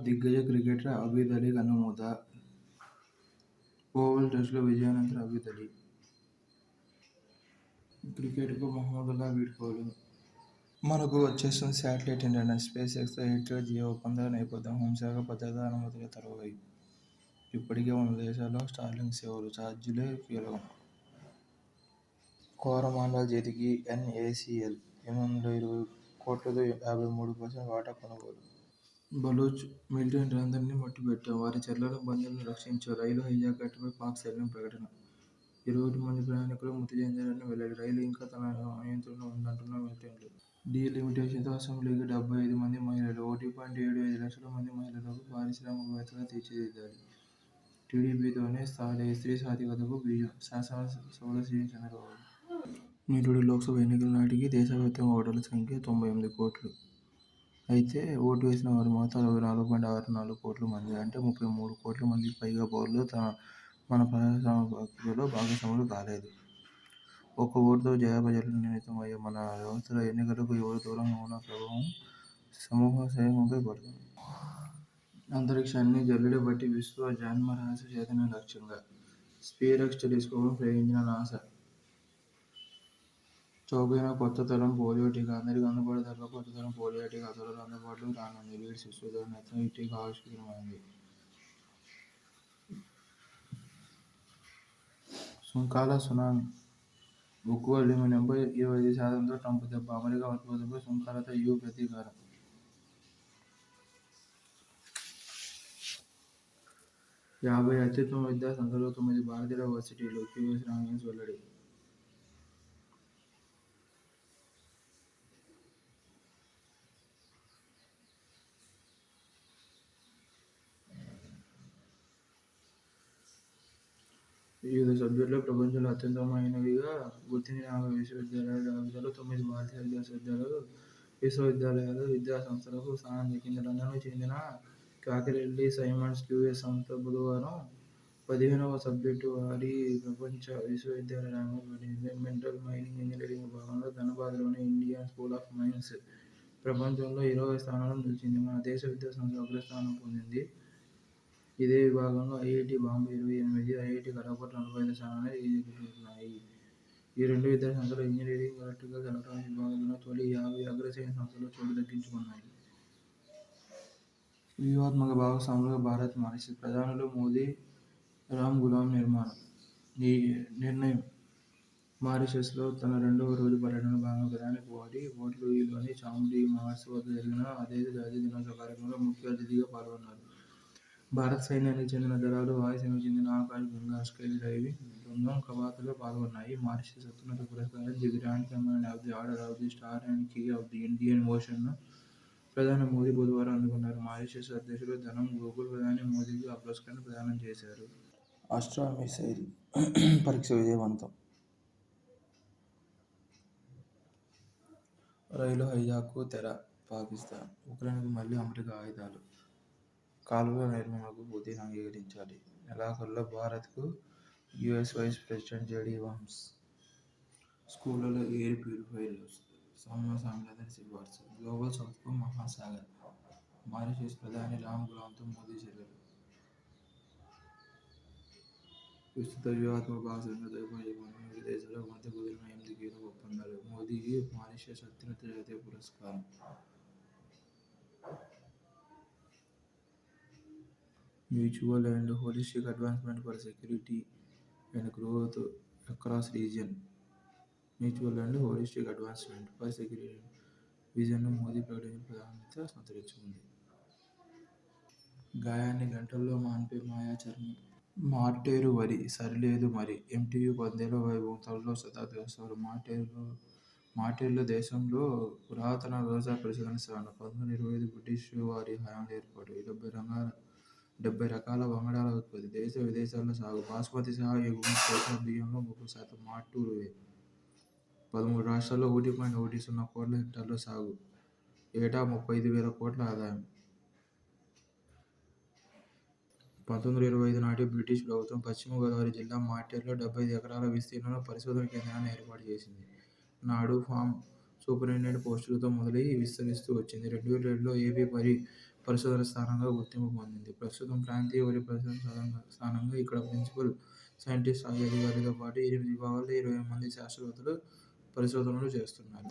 దిగ్గజ క్రికెటర్ అబీద్ అలీ కన్నుమూత. ఓవల్ టెస్టుల విజయానంతరం అబీద్ అలీ క్రికెట్కు మహమ్మదుల్లా వీడ్కోలు. మనకు వచ్చేస్తుంది శాటిలైట్ ఇంటర్నెట్. స్పేస్ ఎక్స్తో ఎయిర్టెల్ జియో ఒప్పందాల నేపథ్యం. హోంశాఖ భద్రతా అనుమతుల తరువాయి. ఇప్పటికే 100 దేశాల్లో స్టార్లింక్ సేవలు. ఛార్జీలే కీలకం. కోరమాండల్ చేతికి ఎన్ఏసీఎల్. యెమెన్లో 20 కోట్లతో 53% వాటా కొనుగోలు. బలూచ్ మిలిటెంట్లందరినీ మట్టుబెట్టాం. వారి చెర్లలో బందీలను రక్షించాం. రైలు హైజాక్ ఘటనపై పాక్ సైన్యం ప్రకటన. 21 మంది ప్రయాణికులు మృతి చెందారని వెల్లడి. రైలు ఇంకా తన నియంత్రణలో ఉందంటున్న మిలిటెంట్లు. డీలిమిటేషన్తో అసెంబ్లీకి 75 మంది మహిళలు. 1.75 లక్షల మంది మహిళలకు పారిశ్రామికవేత్తలుగా తీర్చిదిద్దాలి. టీడీపీతోనే స్త్రీ సాధికారతకు బీజం. శాసనసభలో సీఎం చంద్రబాబు. నిరుడు లోక్సభ ఎన్నికల నాటికి దేశవ్యాప్తంగా ఓటర్ల సంఖ్య 98 కోట్లు. అయితే ఓటు వేసిన వారు మాత్రం 64.64 కోట్ల మంది. అంటే 33 కోట్ల మందికి పైగా పౌరులు మన ప్రజాస్వామ్య ప్రక్రియలో భాగస్వాములు కాలేదు. ఒక్క ఓటుతో జయాపజయాలు నిర్ణీతం అయ్యే మన వ్యవస్థలో ఎన్నికలకు ఎవరు దూరంగా ఉన్నా ప్రభావం సమూహంపై పడుతుంది. అంతరిక్షాన్ని జల్లెడ పట్టి విశ్వ జన్మరహస్య ఛేదన లక్ష్యంగా స్పియర్ఎక్స్ టెలిస్కోప్ను ప్రయోగించిన నాసా. చౌకైన కొత్త తరం పోలియో టీకా. అందరికీ అందుబాటు ధరలో కొత్త తరం పోలియో టీకా త్వరలో అందుబాటులోకి రానుంది. లీడ్స్ విశ్వవిద్యాలయం నేతృత్వంలో ఈ టీకా ఆవిష్కృతమైంది. సుంకాల సునామీ. ఉక్కు అల్యూమినియంపై 25% ట్రంప్ దెబ్బ. అమెరికా ఉత్పత్తులపై సుంకాలతో ప్రతీకారం. 50 అత్యుత్తమ విద్యా సంస్థలు, 9 భారతీయ వర్సిటీలు. క్యూఎస్ ర్యాంకింగ్స్ వెల్లడి. వివిధ సబ్జెక్టుల్లో ప్రపంచంలో అత్యుత్తమమైనవిగా గుర్తించిన 50 విశ్వవిద్యాలయాల జాబితాలో 9 భారతీయ విశ్వవిద్యాలయాలు విద్యా సంస్థలకు స్థానం దక్కింది. లండన్కు చెందిన కాకిరెడ్డి సైమండ్స్ క్యూఎస్ సంస్థ బుధవారం 15వ సబ్జెక్టు వారీ ప్రపంచ విశ్వవిద్యాలయాల ర్యాంకింగ్ ప్రకటించింది. మెటల్ మైనింగ్ ఇంజనీరింగ్ విభాగంలో ధనబాద్లోని ఇండియన్ స్కూల్ ఆఫ్ మైన్స్ ప్రపంచంలో 20వ స్థానంలో నిలిచింది. మన దేశ విద్యాసంస్థ అగ్రస్థానం పొందింది. ఇదే విభాగంలో ఐఐటీ బాంబే 28, ఐఐటీ ఖరగ్పూర్ 45 స్థానాలను ఎదుర్కొంటున్నాయి. ఈ రెండు విద్యాసంస్థలు ఇంజనీరింగ్, ఎలక్ట్రికల్, ఎలక్ట్రానిక్స్ విభాగాల్లోనూ తొలి 50 అగ్రశ్రేణి సంస్థల్లో చోటు దక్కించుకున్నాయి. వ్యూహాత్మక భాగస్వాములుగా భారత్, మారిషస్. ప్రధానులు మోదీ, రామ్ గులాం నిర్ణయం. మారిషస్లో తన 2వ రోజు పర్యటనలో భాగంగా ప్రధాని మోదీ పోర్ట్ లూయిస్లోని చాంబ్లీ మార్ష్ వద్ద జరిగిన దేశ జాతీయ దినోత్సవ కార్యక్రమంలో ముఖ్య అతిథిగా పాల్గొన్నారు. భారత సైన్యానికి చెందిన దళాలు, వాయుసేనకు చెందిన ఆకాశ్ గంగా స్కై డైవింగ్ బృందం కవాతులో పాల్గొన్నాయి. మారిషస్ అత్యున్నత పురస్కారం the grand command of the order of the star and key of the Indian ఓషన్ను ప్రధాని మోదీ బుధవారం అందుకున్నారు. మారిషస్ అధ్యక్షుడు ధనం గోకుల్ ప్రధాని మోదీకి ఆ పురస్కారాన్ని ప్రదానం చేశారు. అస్త్రా మిసైల్ పరీక్ష విజయవంతం. రైలు హైజాక్కు తెర. పాకిస్తాన్, ఉక్రెయిన్కు మళ్లీ అమెరికా ఆయుధాలు. కాల్వల నిర్మాణకు పుతిన్ అంగీకరించాలి. నెలాఖరులో భారత్కు US vice president JD Vance. స్కూళ్లలో ఎయిర్ ప్యూరిఫైయర్లు సమస్యలందరి సిఫార్సు. గ్లోబల్ సౌత్కు మహాసాగర్. మారిషస్ ప్రధాని రామ్ గులాంతో మోదీ చర్చలు. విస్తృత వ్యూహాత్మక భాగస్వామ్యంగా ద్వైపాక్షికంగా ఇరు దేశాలకు మధ్య కుదిరిన 8 కీలక ఒప్పందాలు. మోదీకి మారిషస్ అత్యున్నత జాతీయ పురస్కారం. Mutual and holistic advancement for security and growth across region. Mutual and holistic advancement for security విజన్ను మోదీ ప్రకటించిన ప్రాధాన్యత సంతరించుకుంది. గాయాన్ని గంటల్లో మాన్పే మాయా చర్మం. మార్టేరు వరి సరిలేదు మరి. ఎంటీయూ 10 ఏళ్ల వైభవం. త్వరలో శతాబ్ది ఉత్సవాలు. మార్టేరులో దేశంలో పురాతన వ్యవసాయ పరిశోధనా స్థానం. 1925 బ్రిటిష్ వారి హయాంలో ఏర్పాటు. 70 రకాల వంగడాల ఉత్పత్తి. దేశ విదేశాల్లో సాగు. బాస్మతి సహా ఎగుమతి చేసిన బియ్యంలో 30% మార్టూరువే. 13 రాష్ట్రాల్లో 1.10 కోట్ల హెక్టార్లలో సాగు. ఏటా 35,000 కోట్ల ఆదాయం. 1925 నాటి బ్రిటిష్ ప్రభుత్వం పశ్చిమ గోదావరి జిల్లా మార్టేరులో 75 ఎకరాల విస్తీర్ణంలో పరిశోధనా కేంద్రాన్ని ఏర్పాటు చేసింది. నాడు ఫామ్ సూపరింటెండెంట్ పోస్టులతో మొదలై విస్తరిస్తూ వచ్చింది. 2007లో ఏపీ పరిశోధన స్థానంగా గుర్తింపు పొందింది. ప్రస్తుతం ప్రాంతీయ వరి పరిశోధన స్థానంగా ఇక్కడ ప్రిన్సిపల్ సైంటిస్ట్, స్థాయి అధికారితో పాటు 8 విభాగాల్లో 20 మంది శాస్త్రవేత్తలు పరిశోధనలు చేస్తున్నారు.